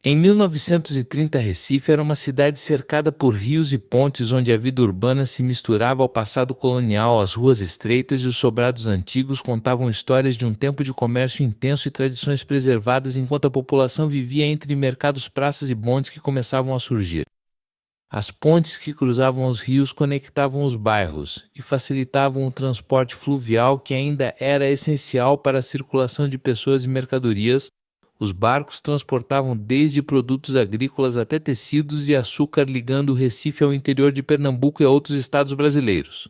Em 1930, Recife era uma cidade cercada por rios e pontes onde a vida urbana se misturava ao passado colonial. As ruas estreitas e os sobrados antigos contavam histórias de um tempo de comércio intenso e tradições preservadas enquanto a população vivia entre mercados, praças e bondes que começavam a surgir. As pontes que cruzavam os rios conectavam os bairros e facilitavam o transporte fluvial que ainda era essencial para a circulação de pessoas e mercadorias. Os barcos transportavam desde produtos agrícolas até tecidos e açúcar, ligando o Recife ao interior de Pernambuco e a outros estados brasileiros.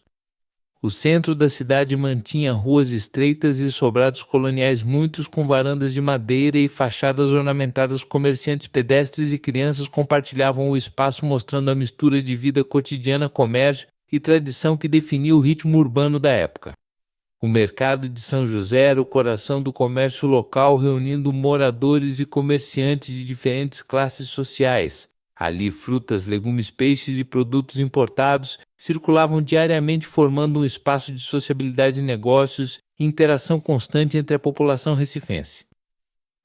O centro da cidade mantinha ruas estreitas e sobrados coloniais, muitos com varandas de madeira e fachadas ornamentadas. Comerciantes, pedestres e crianças compartilhavam o espaço, mostrando a mistura de vida cotidiana, comércio e tradição que definia o ritmo urbano da época. O mercado de São José era o coração do comércio local, reunindo moradores e comerciantes de diferentes classes sociais. Ali, frutas, legumes, peixes e produtos importados circulavam diariamente, formando um espaço de sociabilidade de negócios e interação constante entre a população recifense.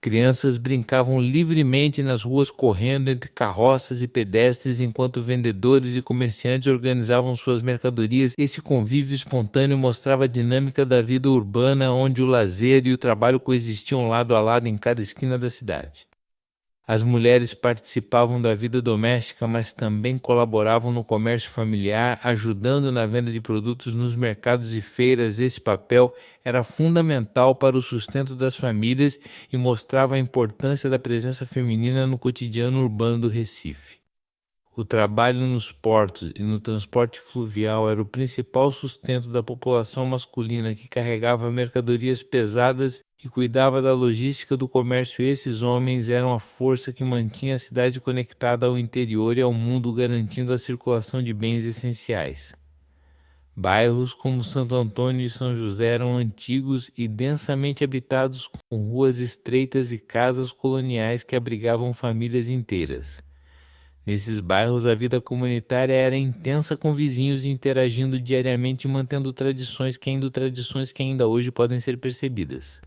Crianças brincavam livremente nas ruas, correndo entre carroças e pedestres, enquanto vendedores e comerciantes organizavam suas mercadorias. Esse convívio espontâneo mostrava a dinâmica da vida urbana, onde o lazer e o trabalho coexistiam lado a lado em cada esquina da cidade. As mulheres participavam da vida doméstica, mas também colaboravam no comércio familiar, ajudando na venda de produtos nos mercados e feiras. Esse papel era fundamental para o sustento das famílias e mostrava a importância da presença feminina no cotidiano urbano do Recife. O trabalho nos portos e no transporte fluvial era o principal sustento da população masculina, que carregava mercadorias pesadas e cuidava da logística do comércio. Esses homens eram a força que mantinha a cidade conectada ao interior e ao mundo, garantindo a circulação de bens essenciais. Bairros como Santo Antônio e São José eram antigos e densamente habitados, com ruas estreitas e casas coloniais que abrigavam famílias inteiras. Nesses bairros, a vida comunitária era intensa, com vizinhos interagindo diariamente e mantendo tradições que ainda hoje podem ser percebidas.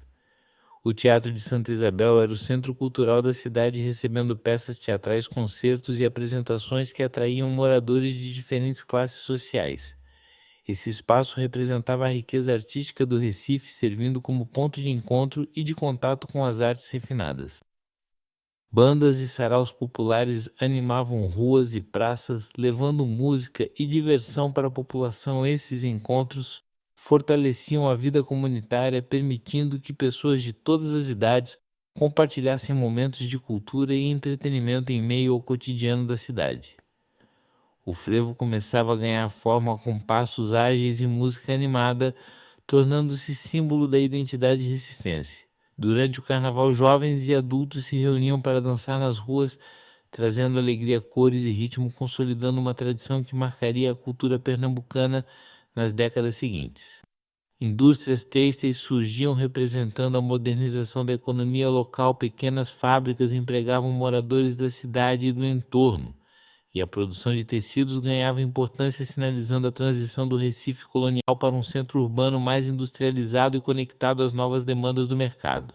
O Teatro de Santa Isabel era o centro cultural da cidade, recebendo peças teatrais, concertos e apresentações que atraíam moradores de diferentes classes sociais. Esse espaço representava a riqueza artística do Recife, servindo como ponto de encontro e de contato com as artes refinadas. Bandas e saraus populares animavam ruas e praças, levando música e diversão para a população. Esses encontros fortaleciam a vida comunitária, permitindo que pessoas de todas as idades compartilhassem momentos de cultura e entretenimento em meio ao cotidiano da cidade. O frevo começava a ganhar forma com passos ágeis e música animada, tornando-se símbolo da identidade recifense. Durante o carnaval, jovens e adultos se reuniam para dançar nas ruas, trazendo alegria, cores e ritmo, consolidando uma tradição que marcaria a cultura pernambucana nas décadas seguintes. Indústrias têxteis surgiam, representando a modernização da economia local. Pequenas fábricas empregavam moradores da cidade e do entorno, e a produção de tecidos ganhava importância, sinalizando a transição do Recife colonial para um centro urbano mais industrializado e conectado às novas demandas do mercado.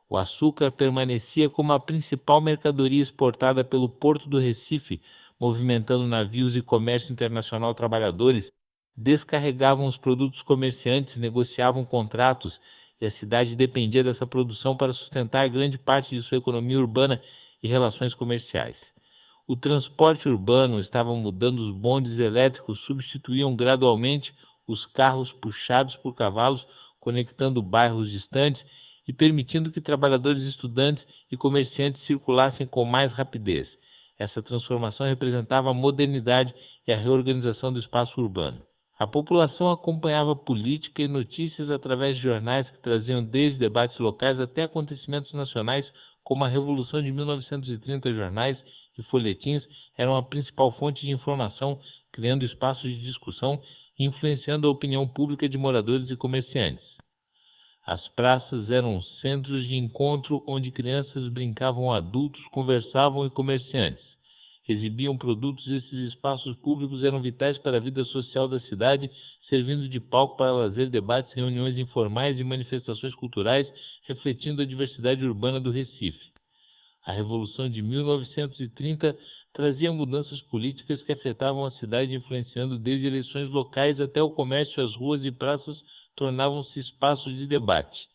O açúcar permanecia como a principal mercadoria exportada pelo Porto do Recife, movimentando navios e comércio internacional. Trabalhadores descarregavam os produtos, comerciantes negociavam contratos, e a cidade dependia dessa produção para sustentar grande parte de sua economia urbana e relações comerciais. O transporte urbano estava mudando. Os bondes elétricos substituíam gradualmente os carros puxados por cavalos, conectando bairros distantes e permitindo que trabalhadores, estudantes e comerciantes circulassem com mais rapidez. Essa transformação representava a modernidade e a reorganização do espaço urbano. A população acompanhava a política e notícias através de jornais que traziam desde debates locais até acontecimentos nacionais, como a Revolução de 1930. Jornais e folhetins eram a principal fonte de informação, criando espaços de discussão e influenciando a opinião pública de moradores e comerciantes. As praças eram centros de encontro onde crianças brincavam, adultos conversavam e comerciantes exibiam produtos. Esses espaços públicos eram vitais para a vida social da cidade, servindo de palco para lazer, debates, reuniões informais e manifestações culturais, refletindo a diversidade urbana do Recife. A Revolução de 1930 trazia mudanças políticas que afetavam a cidade, influenciando desde eleições locais até o comércio. As ruas e praças tornavam-se espaços de debate,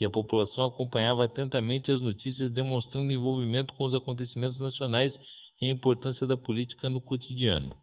e a população acompanhava atentamente as notícias, demonstrando envolvimento com os acontecimentos nacionais e a importância da política no cotidiano.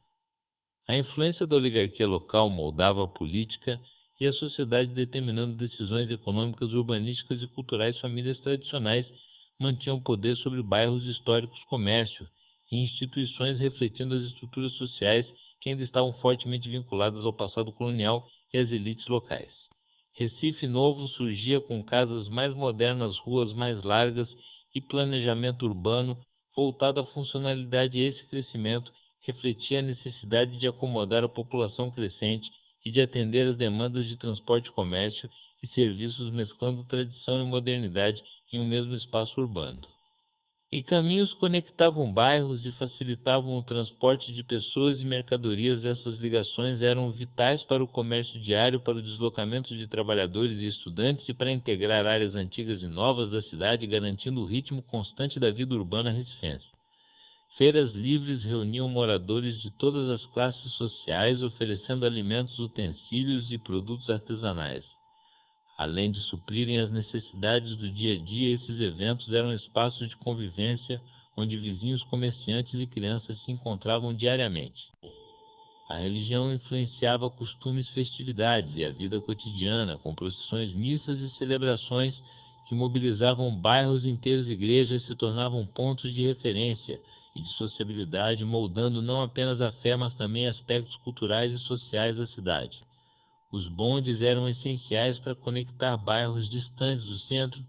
A influência da oligarquia local moldava a política e a sociedade, determinando decisões econômicas, urbanísticas e culturais. Famílias tradicionais mantinham poder sobre bairros históricos, comércio e instituições, refletindo as estruturas sociais que ainda estavam fortemente vinculadas ao passado colonial e às elites locais. Recife Novo surgia com casas mais modernas, ruas mais largas e planejamento urbano voltado à funcionalidade. Esse crescimento refletia a necessidade de acomodar a população crescente e de atender às demandas de transporte, comércio e serviços, mesclando tradição e modernidade em um mesmo espaço urbano. E caminhos conectavam bairros e facilitavam o transporte de pessoas e mercadorias. Essas ligações eram vitais para o comércio diário, para o deslocamento de trabalhadores e estudantes e para integrar áreas antigas e novas da cidade, garantindo o ritmo constante da vida urbana recifense. Feiras livres reuniam moradores de todas as classes sociais, oferecendo alimentos, utensílios e produtos artesanais. Além de suprirem as necessidades do dia a dia, esses eventos eram espaços de convivência onde vizinhos, comerciantes e crianças se encontravam diariamente. A religião influenciava costumes, festividades e a vida cotidiana, com procissões, missas e celebrações que mobilizavam bairros inteiros. Igrejas se tornavam pontos de referência e de sociabilidade, moldando não apenas a fé, mas também aspectos culturais e sociais da cidade. Os bondes eram essenciais para conectar bairros distantes do centro,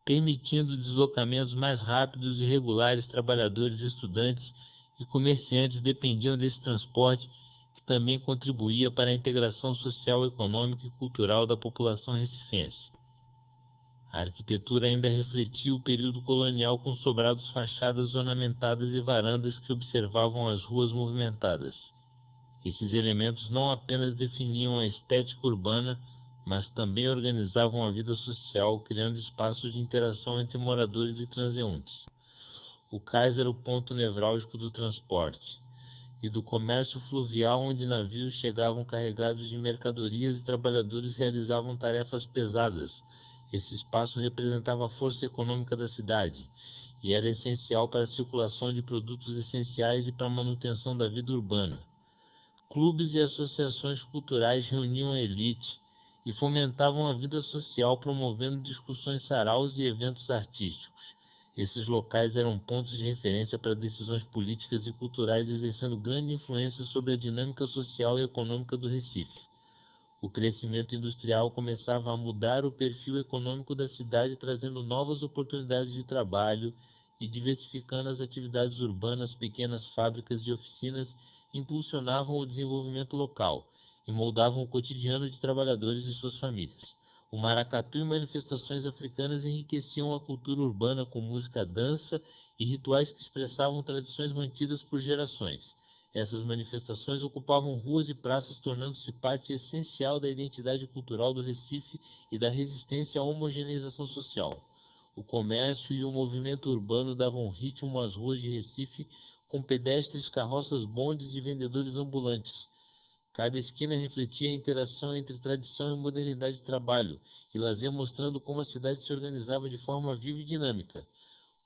permitindo deslocamentos mais rápidos e regulares. Trabalhadores, estudantes e comerciantes dependiam desse transporte, que também contribuía para a integração social, econômica e cultural da população recifense. A arquitetura ainda refletia o período colonial, com sobrados, fachadas ornamentadas e varandas que observavam as ruas movimentadas. Esses elementos não apenas definiam a estética urbana, mas também organizavam a vida social, criando espaços de interação entre moradores e transeuntes. O cais era o ponto nevrálgico do transporte e do comércio fluvial, onde navios chegavam carregados de mercadorias e trabalhadores realizavam tarefas pesadas. Esse espaço representava a força econômica da cidade e era essencial para a circulação de produtos essenciais e para a manutenção da vida urbana. Clubes e associações culturais reuniam a elite e fomentavam a vida social, promovendo discussões, saraus e eventos artísticos. Esses locais eram pontos de referência para decisões políticas e culturais, exercendo grande influência sobre a dinâmica social e econômica do Recife. O crescimento industrial começava a mudar o perfil econômico da cidade, trazendo novas oportunidades de trabalho e diversificando as atividades urbanas. Pequenas fábricas e oficinas impulsionavam o desenvolvimento local e moldavam o cotidiano de trabalhadores e suas famílias. O maracatu e manifestações africanas enriqueciam a cultura urbana com música, dança e rituais que expressavam tradições mantidas por gerações. Essas manifestações ocupavam ruas e praças, tornando-se parte essencial da identidade cultural do Recife e da resistência à homogeneização social. O comércio e o movimento urbano davam ritmo às ruas de Recife, com pedestres, carroças, bondes e vendedores ambulantes. Cada esquina refletia a interação entre tradição e modernidade de trabalho e lazer, mostrando como a cidade se organizava de forma viva e dinâmica.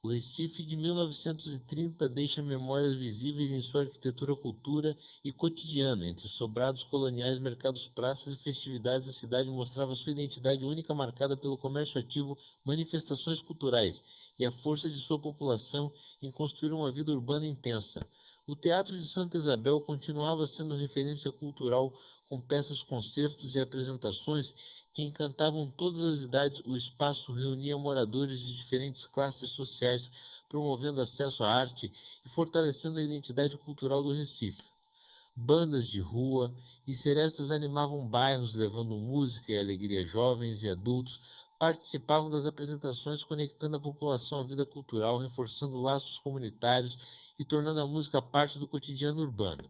O Recife de 1930 deixa memórias visíveis em sua arquitetura, cultura e cotidiano. Entre sobrados coloniais, mercados, praças e festividades, a cidade mostrava sua identidade única, marcada pelo comércio ativo, manifestações culturais e a força de sua população em construir uma vida urbana intensa. O Teatro de Santa Isabel continuava sendo referência cultural, com peças, concertos e apresentações que encantavam todas as idades. O espaço reunia moradores de diferentes classes sociais, promovendo acesso à arte e fortalecendo a identidade cultural do Recife. Bandas de rua e serestas animavam bairros, levando música e alegria. Jovens e adultos participavam das apresentações, conectando a população à vida cultural, reforçando laços comunitários e tornando a música parte do cotidiano urbano.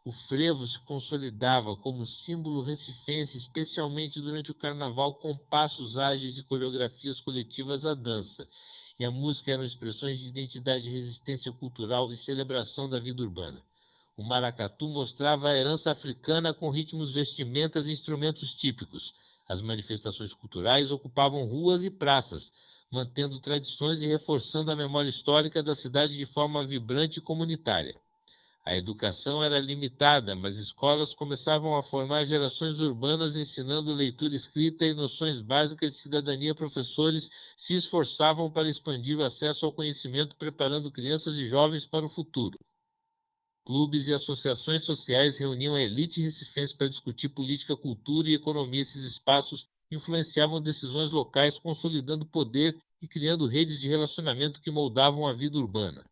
O frevo se consolidava como símbolo recifense, especialmente durante o carnaval, com passos ágeis e coreografias coletivas à dança. e a música eram expressões de identidade, resistência cultural e celebração da vida urbana. O maracatu mostrava a herança africana com ritmos, vestimentas e instrumentos típicos. As manifestações culturais ocupavam ruas e praças, mantendo tradições e reforçando a memória histórica da cidade de forma vibrante e comunitária. A educação era limitada, mas escolas começavam a formar gerações urbanas ensinando leitura escrita e noções básicas de cidadania. Professores se esforçavam para expandir o acesso ao conhecimento, preparando crianças e jovens para o futuro. Clubes e associações sociais reuniam a elite recifense para discutir política, cultura e economia. Esses espaços influenciavam decisões locais, consolidando poder e criando redes de relacionamento que moldavam a vida urbana.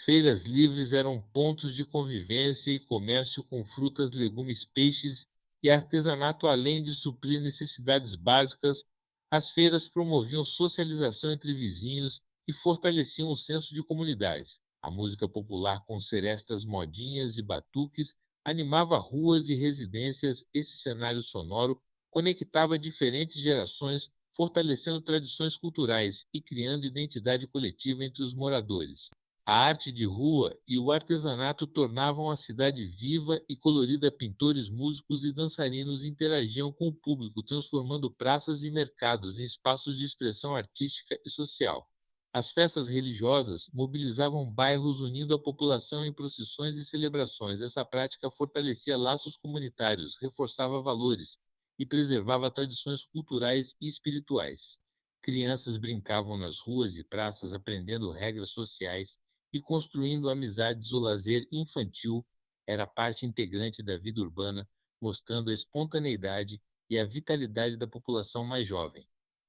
Feiras livres eram pontos de convivência e comércio com frutas, legumes, peixes e artesanato, além de suprir necessidades básicas. As feiras promoviam socialização entre vizinhos e fortaleciam o senso de comunidade. A música popular, com serestas, modinhas e batuques, animava ruas e residências. Esse cenário sonoro conectava diferentes gerações, fortalecendo tradições culturais e criando identidade coletiva entre os moradores. A arte de rua e o artesanato tornavam a cidade viva e colorida. Pintores, músicos e dançarinos interagiam com o público, transformando praças e mercados em espaços de expressão artística e social. As festas religiosas mobilizavam bairros, unindo a população em procissões e celebrações. Essa prática fortalecia laços comunitários, reforçava valores e preservava tradições culturais e espirituais. Crianças brincavam nas ruas e praças, aprendendo regras sociais e construindo amizades. O lazer infantil era parte integrante da vida urbana, mostrando a espontaneidade e a vitalidade da população mais jovem.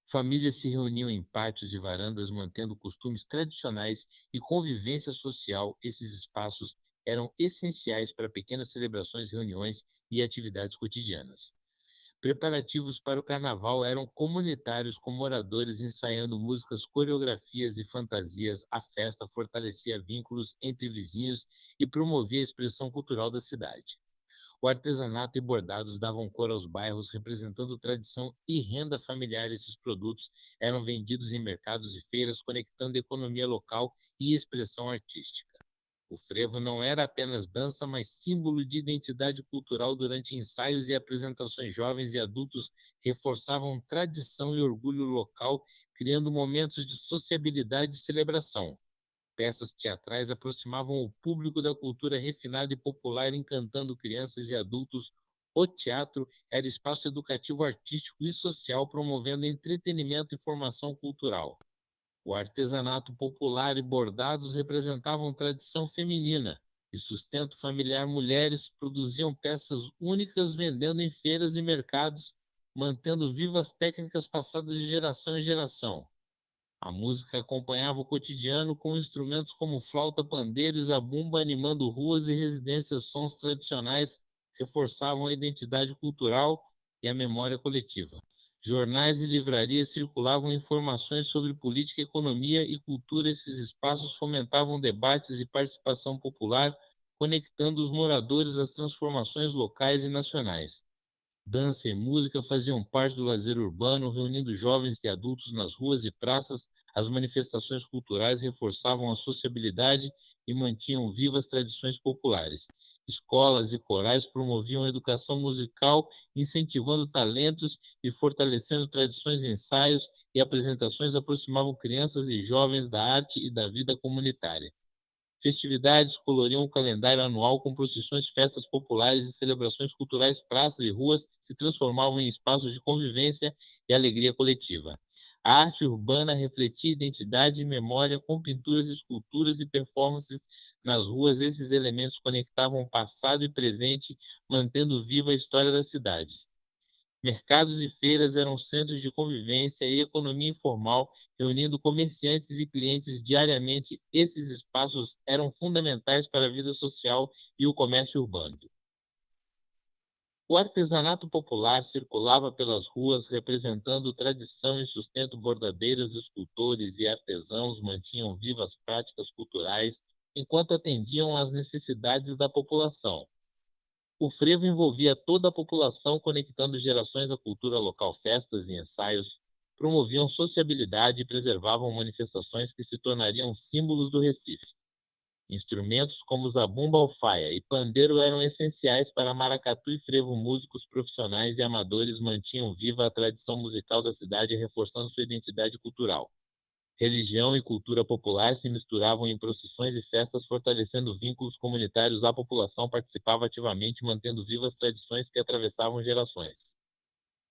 Famílias se reuniam em pátios e varandas, mantendo costumes tradicionais e convivência social. Esses espaços eram essenciais para pequenas celebrações, reuniões e atividades cotidianas. Preparativos para o carnaval eram comunitários, com moradores ensaiando músicas, coreografias e fantasias. A festa fortalecia vínculos entre vizinhos e promovia a expressão cultural da cidade. O artesanato e bordados davam cor aos bairros, representando tradição e renda familiar. Esses produtos eram vendidos em mercados e feiras, conectando a economia local e expressão artística. O frevo não era apenas dança, mas símbolo de identidade cultural. Durante ensaios e apresentações, jovens e adultos reforçavam tradição e orgulho local, criando momentos de sociabilidade e celebração. Peças teatrais aproximavam o público da cultura refinada e popular, encantando crianças e adultos. O teatro era espaço educativo, artístico e social, promovendo entretenimento e formação cultural. O artesanato popular e bordados representavam tradição feminina e sustento familiar. Mulheres produziam peças únicas, vendendo em feiras e mercados, mantendo vivas técnicas passadas de geração em geração. A música acompanhava o cotidiano com instrumentos como flauta, pandeiro e zabumba, animando ruas e residências. Sons tradicionais reforçavam a identidade cultural e a memória coletiva. Jornais e livrarias circulavam informações sobre política, economia e cultura. Esses espaços fomentavam debates e participação popular, conectando os moradores às transformações locais e nacionais. Dança e música faziam parte do lazer urbano, reunindo jovens e adultos nas ruas e praças. As manifestações culturais reforçavam a sociabilidade e mantinham vivas tradições populares. Escolas e corais promoviam a educação musical, incentivando talentos e fortalecendo tradições. Ensaios e apresentações aproximavam crianças e jovens da arte e da vida comunitária. Festividades coloriam o calendário anual com procissões, festas populares e celebrações culturais. Praças e ruas se transformavam em espaços de convivência e alegria coletiva. A arte urbana refletia identidade e memória, com pinturas, esculturas e performances nas ruas. Esses elementos conectavam passado e presente, mantendo viva a história da cidade. Mercados e feiras eram centros de convivência e economia informal, reunindo comerciantes e clientes diariamente. Esses espaços eram fundamentais para a vida social e o comércio urbano. O artesanato popular circulava pelas ruas, representando tradição e sustento. Bordadeiros, escultores e artesãos mantinham vivas práticas culturais enquanto atendiam às necessidades da população. O frevo envolvia toda a população, conectando gerações à cultura local. Festas e ensaios promoviam sociabilidade e preservavam manifestações que se tornariam símbolos do Recife. Instrumentos como zabumba alfaia e pandeiro eram essenciais para maracatu e frevo. Músicos profissionais e amadores mantinham viva a tradição musical da cidade, reforçando sua identidade cultural. Religião e cultura popular se misturavam em procissões e festas, fortalecendo vínculos comunitários. A população participava ativamente, mantendo vivas tradições que atravessavam gerações.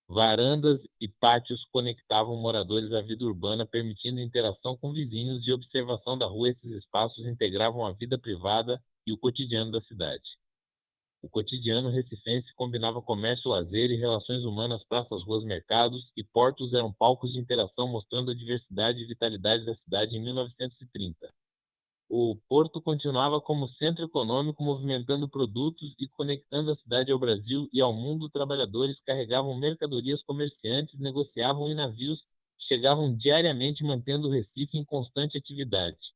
Varandas e pátios conectavam moradores à vida urbana, permitindo interação com vizinhos e observação da rua. Esses espaços integravam a vida privada e o cotidiano da cidade. O cotidiano recifense combinava comércio, lazer e relações humanas. Praças, ruas, mercados e portos eram palcos de interação, mostrando a diversidade e vitalidade da cidade. Em 1930, o porto continuava como centro econômico, movimentando produtos e conectando a cidade ao Brasil e ao mundo. Trabalhadores carregavam mercadorias, comerciantes negociavam e navios chegavam diariamente, mantendo o Recife em constante atividade.